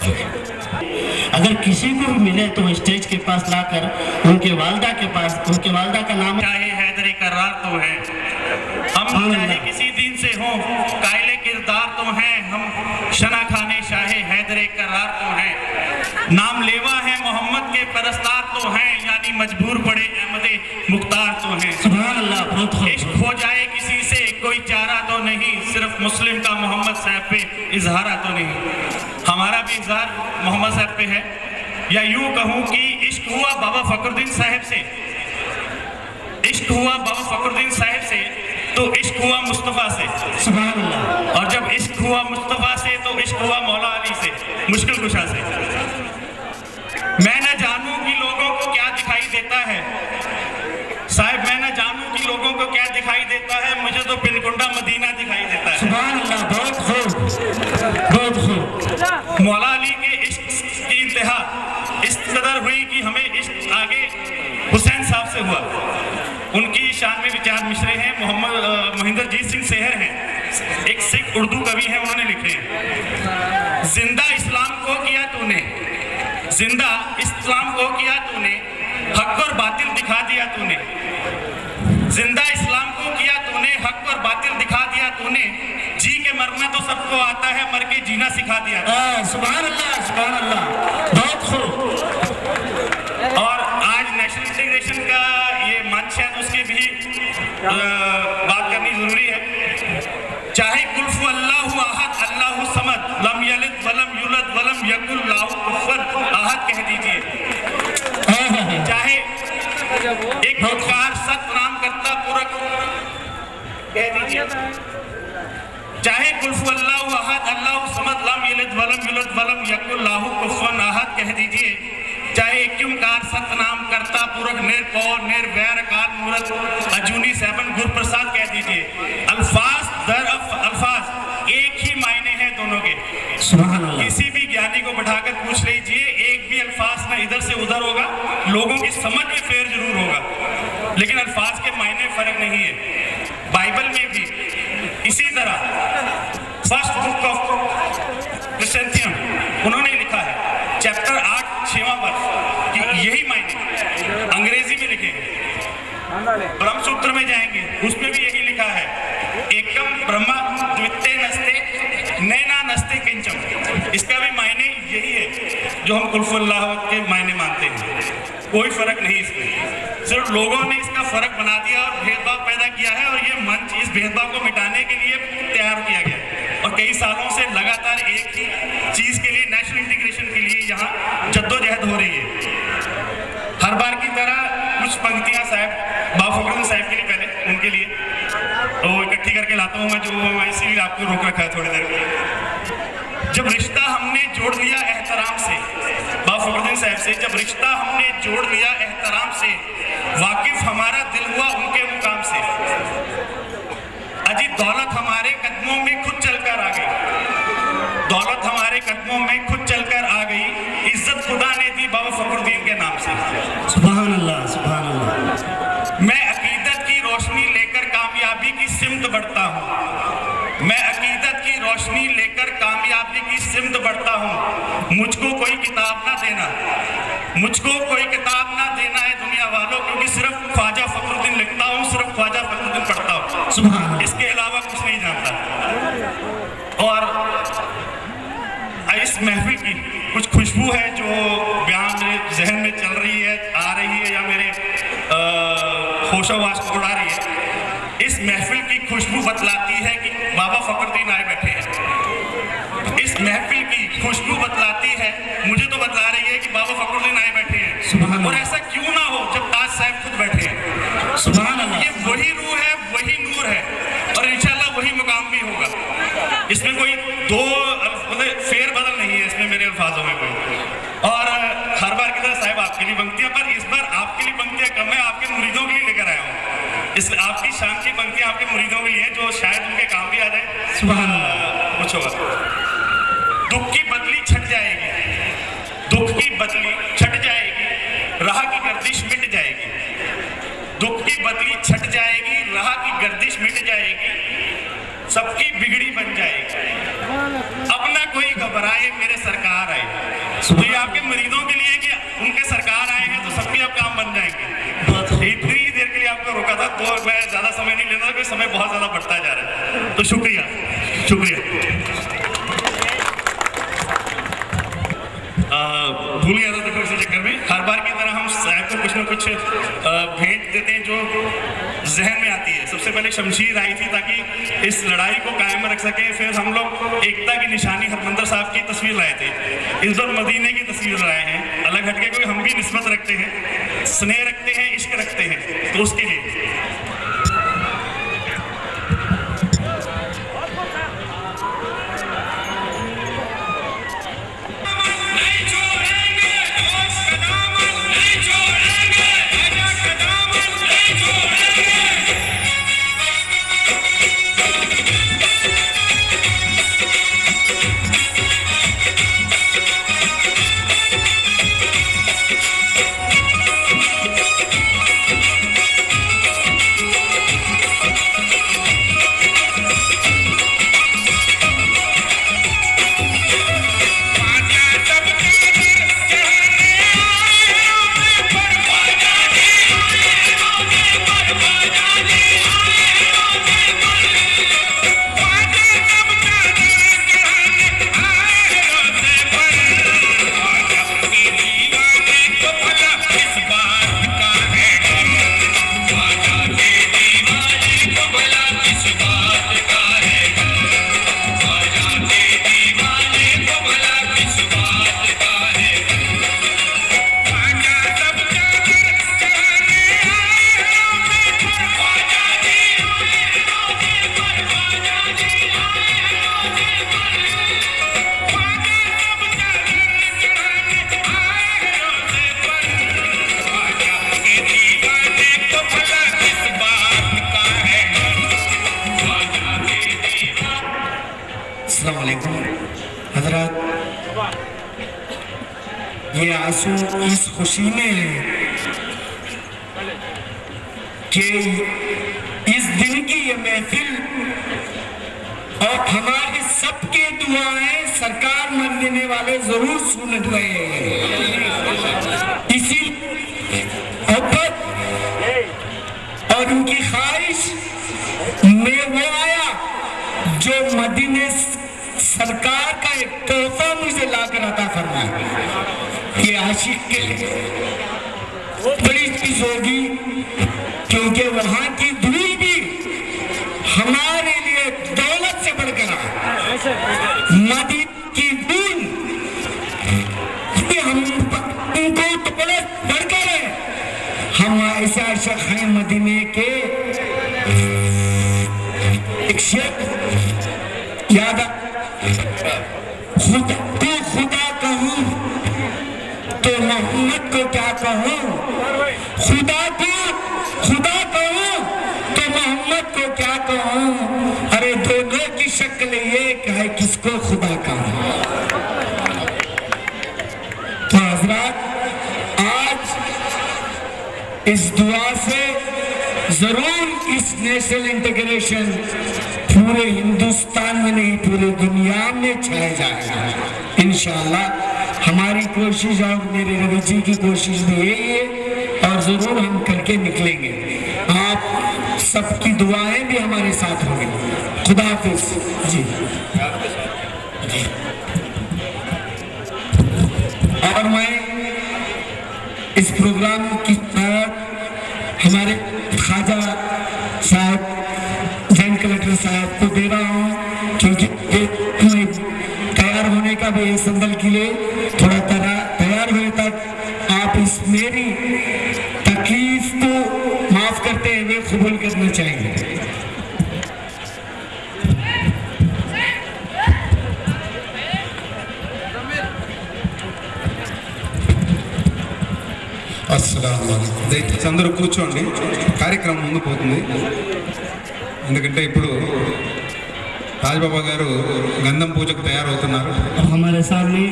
अगर किसी को भी मिले तो स्टेज के पास लाकर उनके वालदा का नाम, चाहे हैदर करार तो है हम, चाहे किसी दिन से हो कायले किरदार तो हैं हम, शना खाने शाहे हैदर करार तो हैं, नाम लेवा है मोहम्मद के परस्तार तो हैं, यानी मजबूर पड़े अहमदे मुख्तार तो हैं। सुभान अल्लाह। बहुत इश्क हो जाए किसी से कोई चारा तो नहीं, सिर्फ मुस्लिम का मोहम्मद साहब पे इजहारा तो नहीं। हमारा भी इजहार मोहम्मद साहब पे है, या यूं कहूं कि इश्क हुआ बाबा फखरुद्दीन साहब से, इश्क हुआ बाबा फखरुद्दीन साहब से तो इश्क हुआ मुस्तफ़ा से। सुभान अल्लाह। और जब इश्क हुआ मुस्तफ़ा से तो इश्क हुआ मौला अली से, मुश्किल कुशा से। मैं न जानूं कि लोगों को क्या दिखाई देता है साहब, मैं न जानूं कि लोगों को क्या दिखाई देता है, मुझे तो बिनकुंडा मदीना दिखाई देता है। सुभान अल्लाह। बहुत खूब, बहुत खूब। मौला अली के इश्क की इंतहा इस कदर हुई कि हमें इश्क आगे हुसैन साहब से हुआ। उनकी शान में विचार मिश्रे हैं, मोहम्मद महिंदरजीत सिंह सेहर हैं, एक सिख उर्दू कवि हैं, उन्होंने लिखे हैं, जिंदा इस्लाम को किया तूने, जिंदा इस्लाम को किया तूने, हक और बातिल दिखा दिया तूने, जिंदा इस्लाम को किया तूने, हक और बातिल दिखा दिया तूने, जी के मरना तो सबको आता है, मर के जीना सिखा दिया। सुभान अल्लाह, सुभान अल्लाह। बहुत खूब। और आज नेशनल इंटीग्रेशन का ये मंच है, तो उसकी भी बात करनी जरूरी है। चाहे कुल्फु अल्लाहु अहद अल्लाहु समद लम यलिद वलम यूलद वलम यकुल लाहु कुफुवन अहद कह दीजिए, चाहे एक ओंकार सत नाम करता पूरक कह दीजिए, चाहे कुल्फु अल्लाहु अहद अल्लाहु समद लम यलिद वलम यूलद वलम यकुल लाहु कुफुवन अहद कह दीजिए, चाहे एक ओंकार सत नाम करता पूरक निर्पौर निर्वैर काल मूरत अजूनी सैबन गुर प्रसाद कह दीजिए। अल्फाज दर अल्फाज एक ही मायने हैं दोनों के। किसी भी ज्ञानी को बैठाकर पूछ लीजिए, एक भी अल्फाज ना इधर से उधर होगा, लोगों की समझ में फेर जरूर होगा, लेकिन अल्फाज के मायने फर्क नहीं है। बाइबल में भी इसी तरह फर्स्ट बुक ऑफ क्रिश्चियनिटी उन्होंने लिखा है, चैप्टर 8 6वां वर्ष कि यही मायने अंग्रेजी में लिखेंगे, ब्रह्मसूत्र में जाएंगे, उसमें भी यही लिखा है, एकम ब्रह्मा द्वितीय नस्ते नैना नस्ते किंचम। इसका भी मायने यही है जो हम कुल्फु अल्लाह के मायने मानते हैं, कोई फर्क नहीं इसमें, सिर्फ लोगों ने इसका फर्क बना दिया और भेदभाव पैदा किया है, और ये मंच इस भेदभाव को मिटाने के लिए तैयार किया गया है। और कई सालों से लगातार एक ही चीज के लिए, नेशनल इंटीग्रेशन के लिए यहाँ जद्दोजहद हो रही है। हर बार की तरह कुछ पंक्तियां साहब बाबा फखरुद्दीन साहब के लिए, पहले उनके लिए तो इकट्ठी करके लाता हूँ मैं, जो इसीलिए आपको रोक रखा है थोड़ी देर के लिए। जब रिश्ता हमने जोड़ लिया एहतराम से, बाबा फखरुद्दीन साहब से, जब रिश्ता हमने जोड़ लिया एहतराम से, वाकिफ हमारा दिल हुआ उनके मुकाम से, अजी दौलत हमारे कदमों में खुद चलकर आ गई, दौलत हमारे कदमों में खुद चलकर आ गई, इज्जत खुदा ने दी बाबा फखरुद्दीन के नाम से। सुभान अल्लाह, सुभान अल्लाह। मैं अकीदत की रोशनी लेकर कामयाबी की सिमत बढ़ता हूँ, मैं अकीदत की रोशनी लेकर कामयाबी की सिमत बढ़ता हूँ, मुझको कोई किताब ना देना, मुझको कोई किताब ना देना है दुनिया वालों, क्योंकि सिर्फ ख्वाजा फखरुद्दीन लिखता हूँ, सिर्फ ख्वाजा फखरुद्दीन पढ़ता हूँ, इसके अलावा कुछ नहीं जानता। और इस महफिल की कुछ खुशबू है जो बयान मेरे जहन में चल रही है, आ रही है, या मेरे होशोवास को उड़ा रही है। इस महफिल की खुशबू बतलाती है कि बाबा फखरुद्दीन आए बैठे हैं। इस महफिल की खुशबू बतलाती है, मुझे तो बतला रही है कि बाबा फखरुद्दीन आए बैठे हैं। और ऐसा क्यों ना हो जब ताज साहब खुद बैठे हैं। सुभान अल्लाह। ये वही रूह है, वही नूर है, और इंशाल्लाह वही मुकाम भी होगा। इसमें कोई दो फेर बदल नहीं है इसमें, मेरे अल्फाजों में कोई। और हर बार की तरह साहब आपके लिए पंक्तियां, पर इस बार आपके लिए पंक्तियां कम है, आपके मुरीदों के लिए लेकर आया हूँ। इस आपकी शान की पंक्तियां आपके मुरीदों के लिए, जो शायद उनके काम भी आ जाए। सुभान अल्लाह। कुछ होगा, दुख की बदली छट जाएगी, दुख की बदली छट जाएगी, राह की गर्दिश मिट जाएगी, दुख की बदली छट जाएगी, राह की गर्दिश मिट जाएगी, सबकी बिगड़ी बन जाएगी, अब ना कोई घबराए मेरे सरकार आए। तो ये आपके मरीजों के लिए कि उनके सरकार आए हैं तो सबके अब काम बन जाएंगे। इतनी देर के लिए आपको रोका था, तो मैं ज्यादा समय नहीं लेता, क्योंकि समय बहुत ज्यादा बढ़ता जा रहा है। तो शुक्रिया शुक्रिया। भूल गया था देखो इसी चक्कर में, हर बार की तरह हम साहब को कुछ ना कुछ भेंट देते हैं जो जहन में आती है। सबसे पहले शमशीर आई थी ताकि इस लड़ाई को कायम रख सकें, फिर हम लोग एकता की निशानी हरमंदर साहब की तस्वीर लाए थे, इस बार मदीने की तस्वीर लाए हैं। अलग हटके कोई हम भी निस्बत रखते हैं, स्नेह रखते हैं, इश्क रखते हैं, तो उसके लिए हजरत, ये आंसू इस खुशी में है कि इस दिन की ये महफिल और हमारी सबके दुआएं सरकार मदीने वाले जरूर सुन रहे हैं। इसी मोहब्बत और उनकी ख्वाहिश में वो आया जो मदीने सरकार का एक तोहफा मुझे लाकर अता फरमाया। ये आशिक के लिए बड़ी चीज होगी, क्योंकि वहां की धूल भी हमारे लिए दौलत से बढ़कर मदीने की धूल हम उनको तो बड़े बढ़कर है। हम ऐसे आशिक हैं मदीने के। एक शेर याद खुदा कहूँ तो मोहम्मद को क्या कहूँ, खुदा कहूँ तो मोहम्मद को क्या कहूँ। अरे दोनों की शक्ल एक है, किसको खुदा कहूँ। तो हजरात, आज इस दुआ से जरूर इस नेशनल इंटीग्रेशन पूरे हिंदुस्तान में नहीं पूरे दुनिया में छाया जाएगा इंशाअल्लाह। हमारी कोशिश और मेरे रवि जी की कोशिश भी यही है और जरूर हम करके निकलेंगे। आप सबकी दुआएं भी हमारे साथ होंगी। खुदा हाफिज जी। और मैं इस प्रोग्राम की हमारे ख्वाजा साहब जॉइंट कलेक्टर साहब को दे रहा हूँ, क्योंकि तैयार होने का भी संदल के लिए थोड़ा तैयार हुए तक आप इस मेरी तकलीफ को माफ करते हुए कबूल करना चाहिए। దయచేసి అందరూ కూర్చోండి, కార్యక్రమం ముందు పోతుంది. ఎందుకంటే ఇప్పుడు రాజబాబా గారు గంధం పూజకు తయారవుతున్నారు. हमारे सामने